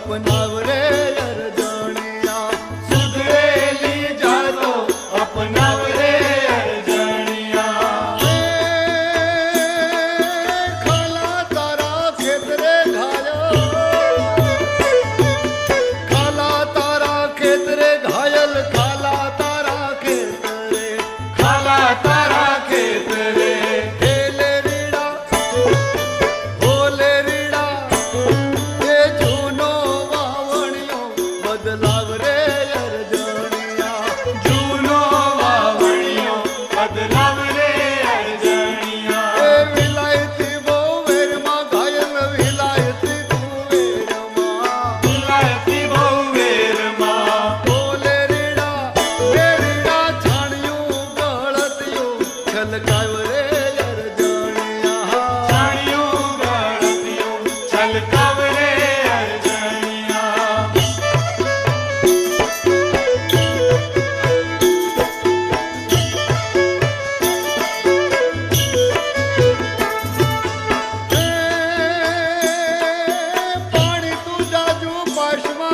अपनाव रे अरजणिया सुधरेली जातो अपनाव रे अरजणिया खाला तारा खेतरे घायल खाला तारा खेतरे घायल खाला तारा खेतरे खाला तारा खेतरे हेले रीड़ा होले रीड़ा ये जूनो वावणियो बदलाव रे अरजणिया जूनो वावणियो बदलाव रे अरजणिया विलायती वो वेरमा घायल विलायती विलायती वो वेरमा होले रीड़ा रे रीड़ा छाणियो गळतियो छलकाव रे अरजणिया छाणियो गळतियो छलकाव रे अरजणिया पाणी तू जाजू पाशमा